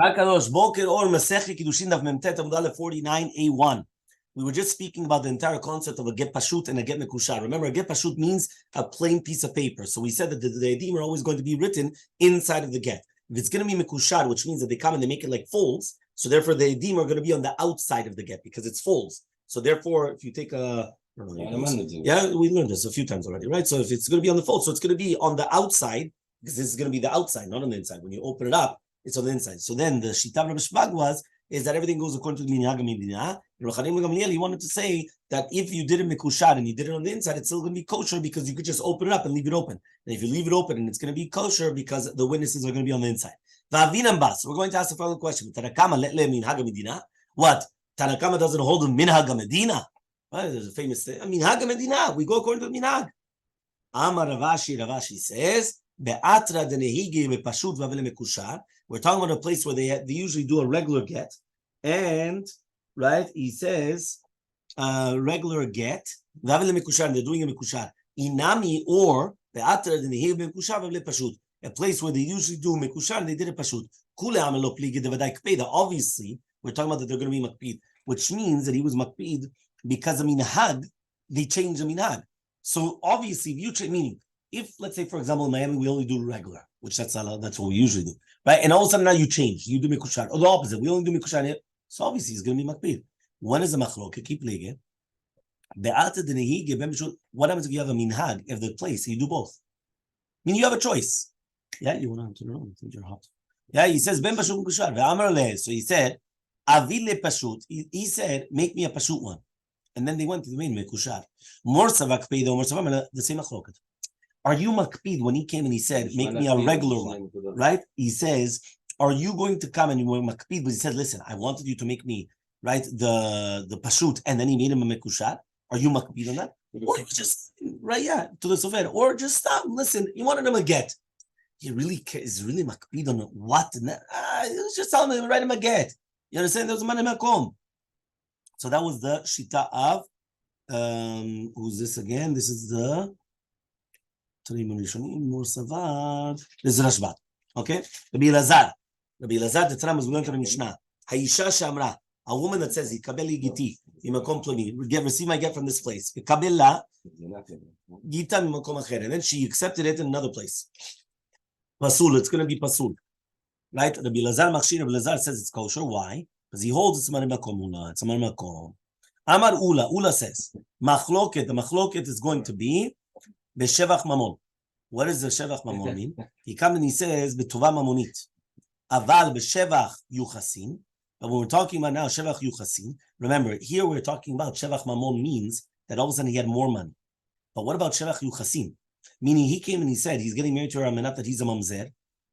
Kadosh Boker or Masechet Kiddushin Daf Memtet Amud Aleph 49a1. We were just speaking about the entire concept of a get pashut and a get mekushar. Remember, a get pashut means a plain piece of paper. So we said that the edim are always going to be written inside of the get. If it's going to be mekushar, which means that they come and they make it like folds, so therefore the edim are going to be on the outside of the get because it's folds. So therefore, if you take a we learned this a few times already, right? So if it's going to be on the fold, so it's going to be on the outside because this is going to be the outside, not on the inside. When you open it up, it's on the inside. So then the Shita Rabbi Shvag is that everything goes according to the Minhag Medina. He wanted to say that if you did it mekushar and you did it on the inside, it's still going to be kosher because you could just open it up and leave it open. And if you leave it open, and it's going to be kosher because the witnesses are going to be on the inside. We're going to ask the following question. What? Tanakama doesn't hold the Minhag Medina. There's a famous thing. Minhag Medina. We go according to the Minhag. Amar Ravashi says, Be'atra denehigi mepashut v'avele mekushar. We're talking about a place where they usually do a regular get, and right, he says regular get v'avele mekushar. They're doing a mekushar. Inami or be'atra denehigi mekushar v'avele pashut. A place where they usually do mekushar and they did a pashut. Kule amelo pligi devadai kpeda. Obviously, we're talking about that they're going to be makpid, which means that he was makpid because of minhag. They changed the minhag. So obviously, if you change, meaning if, let's say, for example, in Miami, we only do regular, which that's what we usually do, right? And all of a sudden now you change, you do mekushar, or the opposite, we only do mekushar here. So obviously it's going to be makpid. One is a machloket, keep playing. What happens if you have a minhag of the place? You do both. I mean, you have a choice. Yeah, you want to know. I think you're hot. Yeah, he says ben pashut mekushar. So he said, avile pashut. He said, make me a pashut one. And then they went to the main mekushar. More savak peido, more savak, the same machloket. Are you makpid when he came and he said, make me a regular one, right? He says, are you going to come and you were makpid? But he said, listen, I wanted you to make me, right, the pashut, and then he made him a mekushar. Are you makpid on that? Or you just, right, yeah, to the sofer, or just stop, listen, you wanted him a get. He really is really makpid on what? Just tell him, write him a get. You understand? There was a man in Makom. So that was the shita of, who's this again? This is the this is Rashbat. Okay? Rabbi Elazar, the Tzram was going to the Mishnah. Hayisha Shamra, a woman that says, Yikabel Giti, Imakom Ploni, receive my get from this place. Yikabel Gita Imakom Acher. And then she accepted it in another place. Pasul, it's going to be Pasul. Right? Rabbi Elazar Machshir, Rabbi Elazar says it's kosher. Why? Because he holds it's Mani Makom. It's Mani Makom. Amar Ula says, Machloket, the Machloket is going to be B'shevach mamon. What does the shevach mamon mean? He comes and he says b'tova mamonit. Aval b'shevach yuchasin. But when we're talking about now shevach yuchasin, remember here we're talking about shevach mamon means that all of a sudden he had more money. But what about shevach yuchasin? Meaning he came and he said he's getting married to her amenat that he's a mamzer,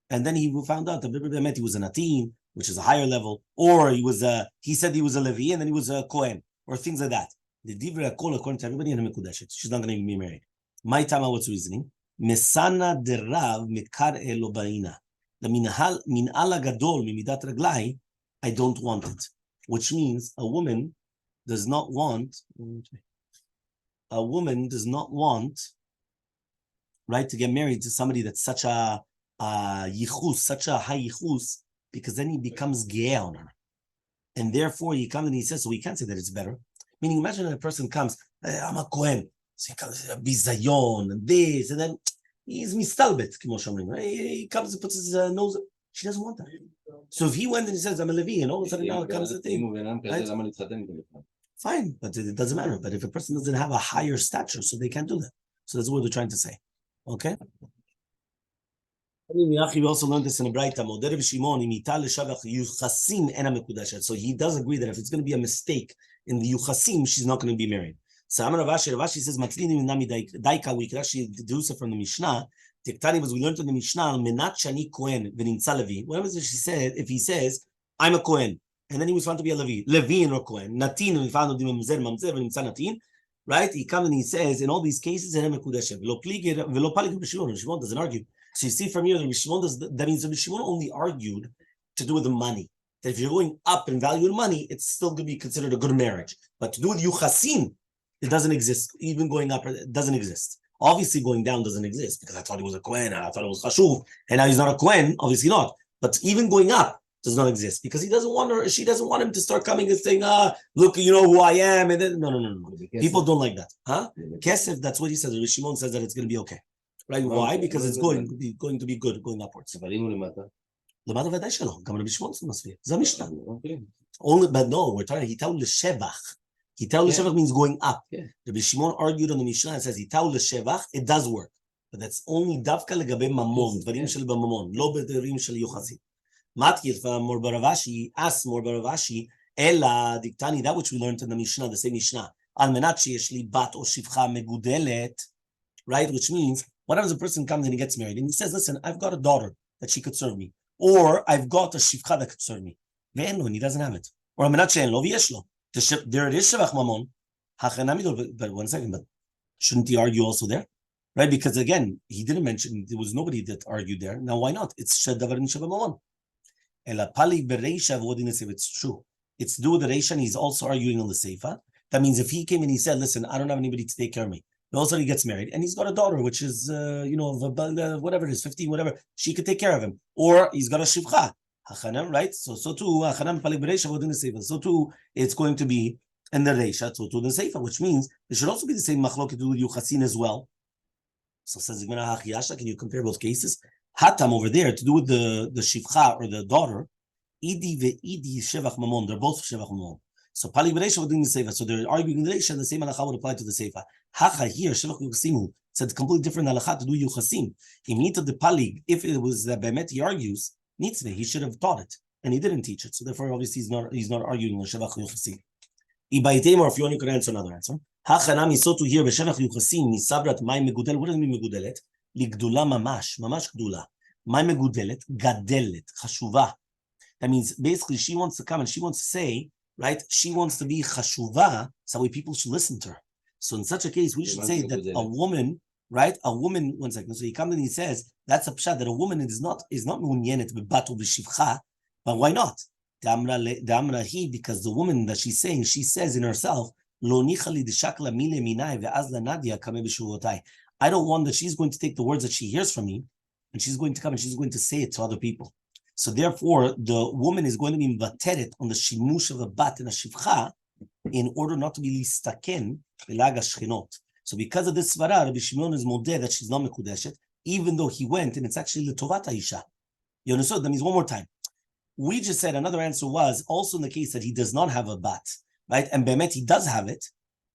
and then he found out that he was a natin, which is a higher level, or he said he was a levi and then he was a kohen, or things like that. The divrei hakol according to everybody and mekudeshet. She's not going to be married. My time, what's reasoning? Mesana derav mekar elobaina. The min'ala gadol mimidat raglai. I don't want it, which means a woman does not want, right, to get married to somebody that's such a yichus, such a high yichus, because then he becomes gay on her, and therefore he comes and he says, so we can't say that it's better. Meaning, imagine that a person comes, I'm a kohen. So he comes bizayon and this, and then he's mistalbet, right? He comes and puts his nose. She doesn't want that. So if he went and he says, I'm a Levi, and all of a sudden now it comes the thing. Right? Fine, but it doesn't matter. But if a person doesn't have a higher stature, so they can't do that. So that's what we're trying to say. Okay? We also learned this in a Braita. So he does agree that if it's going to be a mistake in the Yuchasim, she's not going to be married. So Ravashi says, Daika, we can actually deduce it from the Mishnah. Tektani was we learned from the Mishnah, Menat Shani Kohen V'Nimtza Levi. What was it she said? If he says, I'm a Kohen, and then he was found to be a Levi, Levi or Kohen, Natin, and we found him Mamzer, V'Nimtza Natin, right? He comes and he says, in all these cases, Shimon doesn't argue. So you see from here, that means that Shimon only argued to do with the money. That if you're going up in value of money, it's still going to be considered a good marriage. But to do with Yuchasim, it doesn't exist. Even going up, it doesn't exist. Obviously, going down doesn't exist because I thought he was a Kohen and I thought it was Chashuv, and now he's not a Kohen, obviously not. But even going up, does not exist because he doesn't want her. She doesn't want him to start coming and saying, look, you know who I am. And then, no. People don't like that. Kesef, that's what he says. Rabbi Shimon says that it's going to be okay. Right? Why? Because it's going to be good, going upwards. למטה ודאי שלא, גם רבי שמעון זה מסביר. זה המשנה. Only, but no, we're talking, Hechal l'shevach. Hechal l'shevach means going up. Rabbi Shimon argued on the Mishnah and says, Hechal l'shevach, it does work. But that's only דווקא לגבי ממון, דברים של בממון, לא בדברים של יוחסין. מתקיל from Ravashi, asked Ravashi, אלא דיקטני, that which we learned in the Mishnah, the same Mishnah, על מנת שיש לי בת או שפחה מגודלת, right, which means, what if a person comes and he gets married, and he says, listen, I've got a daughter that she could serve me. Or I've got a shivcha that could serve me. And he doesn't have it. Or I'm not saying lo v'yeshlo. There it is shevach mamon. But 1 second, but shouldn't he argue also there? Right? Because again, he didn't mention there was nobody that argued there. Now why not? It's shadavar in sheva mamon. Ela pali bereisha v'odin if it's true. It's to do with the reisha, and he's also arguing on the seifa. That means if he came and he said, listen, I don't have anybody to take care of me. Also, he gets married, and he's got a daughter, which is, whatever it is, 15, whatever. She could take care of him. Or he's got a shivcha, right? So too, so too, it's going to be in the reisha, so too the seifa, which means it should also be the same machlok to do with yuchasin as well. So says can you compare both cases? Hatam over there to do with the shivcha or the daughter, idi ve'idi shevach mamon. They're both shevach mamon. So Pali Bereisha would do the Seifa. So they're arguing the Reisha, and the same halakha would apply to the Seifa. Hacha here, Shevach Yuchasimu, said completely different halakha to do Yuchasim. He needed the Pali, if it was that Bemet he argues, needs to, he should have taught it. And he didn't teach it. So therefore, obviously, he's not arguing with Shevach Yuchasim. Ibaitem, or if you want, you can answer another answer. Hacha nami sotu here, Beshevach Yuchasim, Misabrat, Mai Megudel. What does it mean Megudelet? Ligdula mamash Gdula. Mai Megudelet, Gadelet, Chashuva. That means basically she wants to come and she wants to say, right? She wants to be chashuva, so people should listen to her. So in such a case, we should say that a woman, right? A woman, 1 second. So he comes and he says, that's a pshat, that a woman is not munyenet b'batu b'shivcha, but why not? Damra he, because the woman that she's saying, she says in herself, lo nichali d'shakla mile minai ve'azla nadia kame b'shuvotai. I don't want that she's going to take the words that she hears from me, and she's going to come and she's going to say it to other people. So therefore, the woman is going to be mvateret on the shimush of a bat and a shivcha in order not to be listaken belaga shchinot. So because of this svara, Rabbi Shimon is modeh that she's not mekudeshet, even though he went and it's actually letovat isha. You understood? That means one more time. We just said another answer was also in the case that he does not have a bat, right? And bemet he does have it.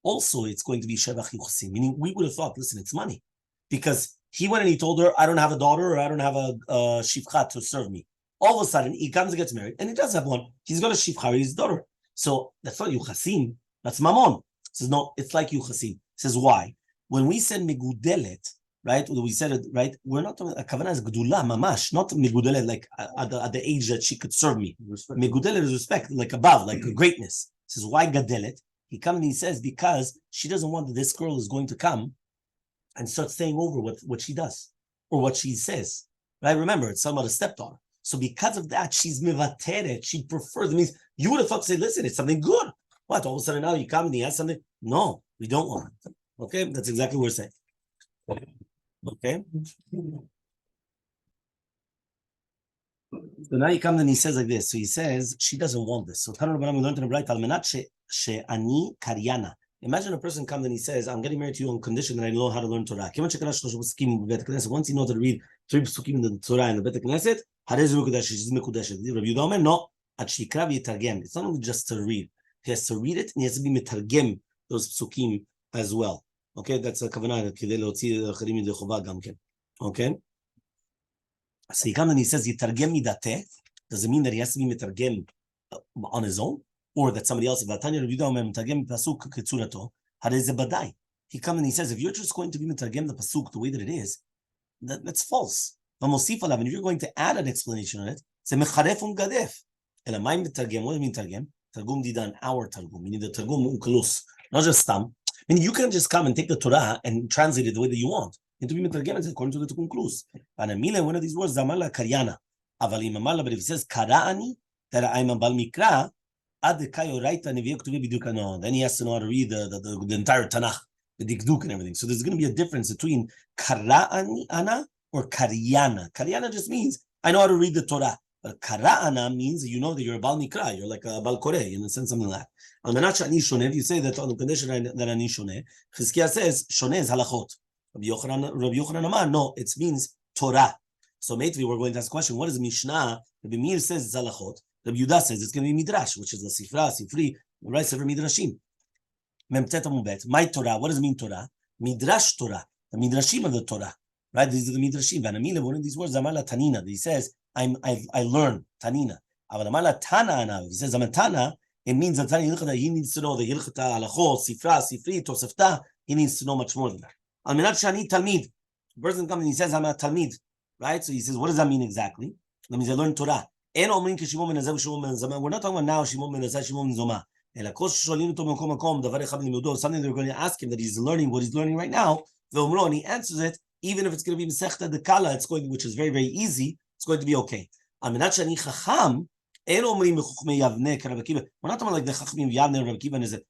Also, it's going to be shevach yuchsim. Meaning, we would have thought, listen, it's money, because he went and he told her, I don't have a daughter or I don't have a shivcha to serve me. All of a sudden, he comes and gets married, and he does have one. He's got a shivcha, his daughter. So that's not yuchasim, that's mamon. He says, no, it's like yuchasim. He says, why? When we said megudelet, right, we said it, right, we're not talking, a kavanah is gdula, mamash, not megudelet, like at the age that she could serve me. Megudelet is respect, like above, like greatness. He says, why gadelet? He comes and he says, because she doesn't want that this girl is going to come and start saying over what she does, or what she says. Right? Remember, it's talking about a stepdaughter. So because of that, she's mivateret. She prefers. It means you would have thought to say, listen, it's something good. What? All of a sudden now you come and he has something? No, we don't want it. Okay? That's exactly what we're saying. Okay? So now he comes and he says like this. So he says, she doesn't want this. So we learned in the Bright, she'ani karyana. Imagine a person comes and he says, I'm getting married to you on condition that I know how to learn Torah. Once he knows how to read 3 psukim in the Torah in the Bet Knesset, she's mekudeshet. Rabbi Yehuda Omer, no, at shikra v'yitargem. It's not only just to read. He has to read it and he has to be metargem those psukim as well. Okay, that's a kavanah k'dei leotzi acharim yidei chova gam ken. Okay, so he comes and he says yitargem midateh. Does it mean that he has to be metargem on his own, or that somebody else? V'atanya Rabbi Yehuda Omer metargem pasuk ketzurato. Harei ze badai. He comes and he says, if you're just going to be metargem the pasuk the way that it is, that's false. And if you're going to add an explanation on it, say mecharef gadef. Elamai metargem. What do you mean targem? Targum didan, our targum, meaning the targum ukalus, not just stam. I mean, you can just come and take the Torah and translate it the way that you want. And to be metargem is according to the targum klus. And Elmaleh, one of these words, zamala karyana. Avalim amala, but if it says karaani, that I'm a bal mikra, ad kayo raita neviyok to be biduka. No, then he has to know how to read the entire Tanakh, the dikduk and everything. So there's going to be a difference between karaani ana or karyana. Karyana just means I know how to read the Torah. But kara'ana means you know that you're a bal mikra, you're like a bal koreh, in a sense, something like that. Al menat shani shoneh, if you say that on the condition that ani shoneh, Chizkiah says shoneh is halachot. Rabbi Yochanan Amar, no, it means Torah. So maybe we're going to ask a question: what is Mishnah? Rabbi Meir says it's halachot. Rabbi Yudah says it's going to be midrash, which is the sifri, right? Sefer midrashim. Memtet amubet. My Torah. What does it mean Torah? Midrash Torah. The midrashim of the Torah, right? These are the midrashim. Vanamila, one of these words, Amala Tanina. He says, I learn Tanina. Amala Tana. He says, I'm a Tana. It means that he needs to know the Hilchata, Alachot, Sifri, Tosefta. He needs to know much more than that. Al menat shani talmid. The person comes and he says, I'm a talmid, right? So he says, what does that mean exactly? That means I learn Torah. We're not talking about now Shimon ben Azai, Shimon ben Zoma. Something they're going to ask him that he's learning what he's learning right now. And he answers it, even if it's going to be Masechta the Kala, it's going, which is very, very easy, it's going to be okay. We're not talking like the Chachmim Yavne Rabbi Kiva is it.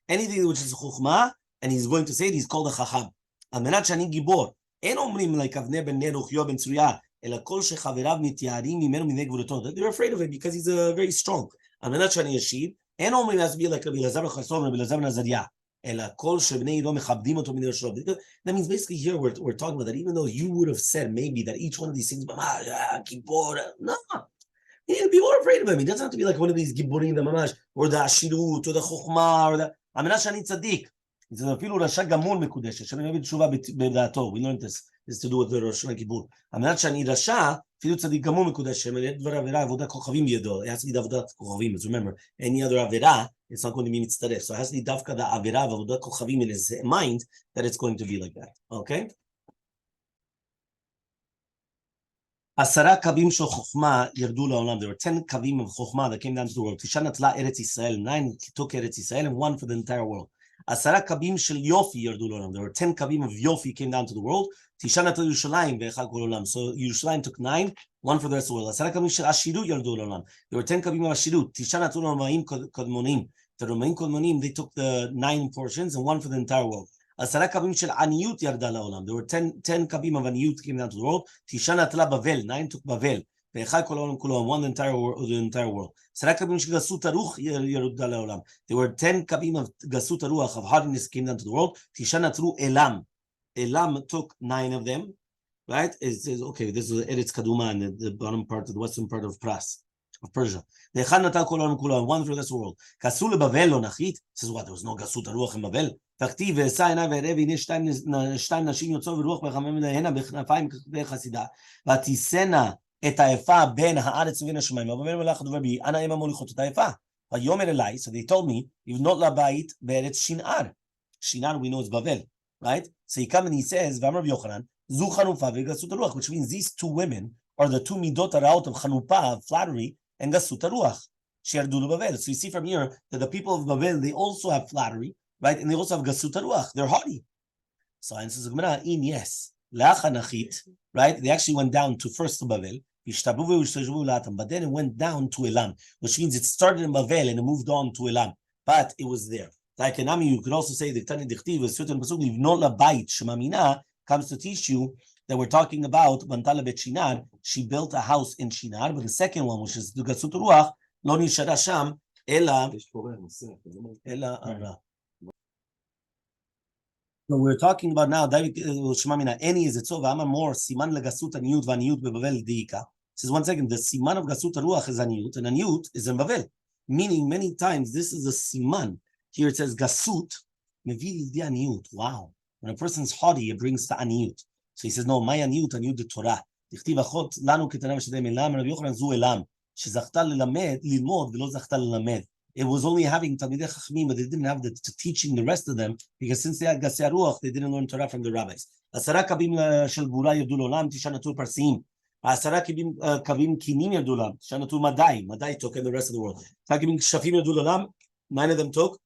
Anything which is Chokhmah, and he's going to say it, he's called a Chacham. Like Avne ben Ner Uchyo ben Tzruya. They're afraid of him because he's very strong. And has to be like Rabbi Elazar Chasson, Rabbi Elazar Nazariah. That means basically here we're talking about that even though you would have said maybe that each one of these things, no, you need to be more afraid of him. He doesn't have to be like one of these Giborim, the Mamash, or the Ashirut, or the Chokhmah, or the Amenat Shani Tzaddik. He says, "Afilu Rasha Gamul Mekudesh." Shalom Tshuva b'Dato. We learned this. This is to do with the Rosh Kippur. Amenat Shani Rasha, Afilu Tzaddik Gamul Mekudesh. Dvar Avera Avodat Kochavim Yedo. It has to be Avodat Kochavim. Remember, any other Avera, it's not going to be mitzaref. So it has to be Davka the Avera of Avodat Kochavim in his mind that it's going to be like that. Okay. Asara kavim shel chokhmah yerdu la'olam. There were 10 kavim of chokhmah that came down to the world. Tisha natla Eretz Yisrael. 9 took Eretz Yisrael, and 1 for the entire world. Asara kavim shel yofi yerdu la'olam. There were 10 kavim of yofi came down to the world. Tisha natla Yerushalayim ve'echal kol olam. So Yerushalayim took 9, 1 for the rest of the world. Asara kavim shel ashirut yerdu la'olam. There were 10 kavim of ashirut. Tisha natla romaim kodmonim. The romaim kodmonim, they took the 9 portions and 1 for the entire world. Asara kavim shel aniyut yarda la'olam. There were 10 kavim of aniyut came down to the world. Tisha natla Bavel. 9 took Bavel. Ve'echal kol olam kulam. 1 the entire world. Asara kavim shel gasut haruch yarda la'olam. There were 10 kavim of gasut haruch of hardness came down to the world. Tisha natlu Elam. Elam took 9 of them. Right? It says okay. This is Eretz Kaduma and the bottom part of the western part of Persia. The Echad natal kol olam kulam. 1 for this world. Kasul Bavel lo nachit. Says what? There was no gasut haruch in Bavel. תכתיב ועשה עיניי וערב הנה שתיים נשים יוצאות ורוח מחמם להנה בכנפיים בחסידה ותישאנה את היפה בין הארץ ובין השמיים ואומר מלאך הדובר בי אנא אם המוליכות את היפה ויאמר אליי, so they told me לבנות לה בית בארץ שנער. שנער we know is Bavel, right? So he comes and he says ואמר רבי יוחנן זו חנופה וגסות הרוח, which means these 2 women are the 2 midot הרעות of חנופה, of flattery, and גסות הרוח שירדו לבבל. So you see from here that the people of Bavel, they also have flattery, right? And they also have gasut haruach. They're haughty. So answers the Gemara in yes. La'achanachit, right? They actually went down to first to Bavel, but then it went down to Elam, which means it started in Bavel and it moved on to Elam. But it was there. Like Enami, you could also say the Tani Dichtiv, a certain pasuk, Livnot Labait Shemamina, comes to teach you that we're talking about Bantala Bet Shinar. She built a house in Shinar, but the second one, which is the gasut haruach, Lo nishara sham ela ara. So we're talking about now, any is it so, more siman legasut aniyut vaniyut bebavel diika. Says 1 second, the siman of gasut haruach is aniyut, and aniyut is in Bavel. Meaning many times this is a siman. Here it says gasut, mevil di aniyut. Wow. When a person's haughty, it brings to aniyut. So he says, no, my aniyut the Torah. Dichtiv achot lanu ketana v'shadem elam, Rabbi Yochanan zu elam, shezachta lilmod v'lo zachta lelamed. It was only having Talmidei Chachmim, but they didn't have the teaching the rest of them, because since they had Gasei Ruach, they didn't learn Torah from the rabbis. Asara kavim shel gvura yirdu l'olam, tisha natul parsim. Asara kavim kinim yirdu l'olam, tisha natul madai. Madai took in the rest of the world. Kavim shafim yirdu l'olam, 9 of them took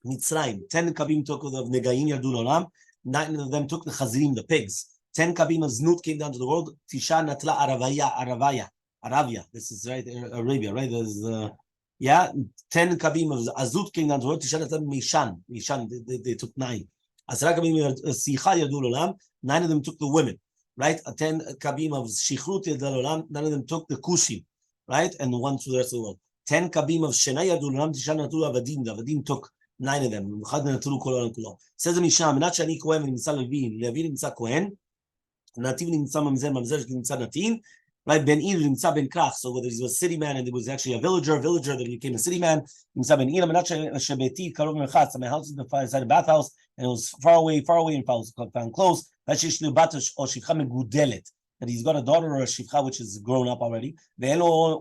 Mitzrayim. 10 kavim took of negaim yirdu l'olam, 9 of them took the chazim, the pigs. 10 kavim of znut came down to the world. Tisha natla Arabia. This is right, Arabia, right? There's 10 kavim of azut came down to the world. Tisha natla mishan. They took 9. Asara kavim sicha yirdu l'olam. 9 of them took the women. right? 10 kabim of Shichrut Yadal Olam, none of them took the Kushim, right? And one to the rest of the world. 10 kabim of Shenai Yadal Olam, Tisha Natu Avadim, the Avadim took 9 of them. Says the Mishnah, Menat Shani Kohen v'Nimtza Levi, Levi Nimtza Kohen, Nativ Nimtza Mamzer, Mamzer Nimtza Natin, right? Ben Ir Nimtza Ben Krach. So whether he was a city man and there was actually a villager that became a city man, Nimtza Ben Ir, Menat Shebeti Karov Merchatz. My house is beside the bathhouse, and it was far away, and found close. That he's got a daughter or a shivcha which is grown up already. So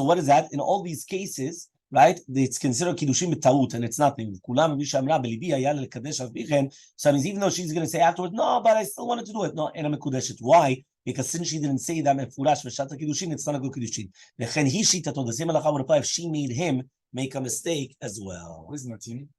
what is that? In all these cases, right? It's considered kiddushin b'taut, and it's nothing. So even though she's going to say afterwards, no, but I still wanted to do it. No, why? Because since she didn't say that mefurash v'shata kiddushin, it's not a good kiddushin. The same halacha would apply if she made him make a mistake as well. What is natin?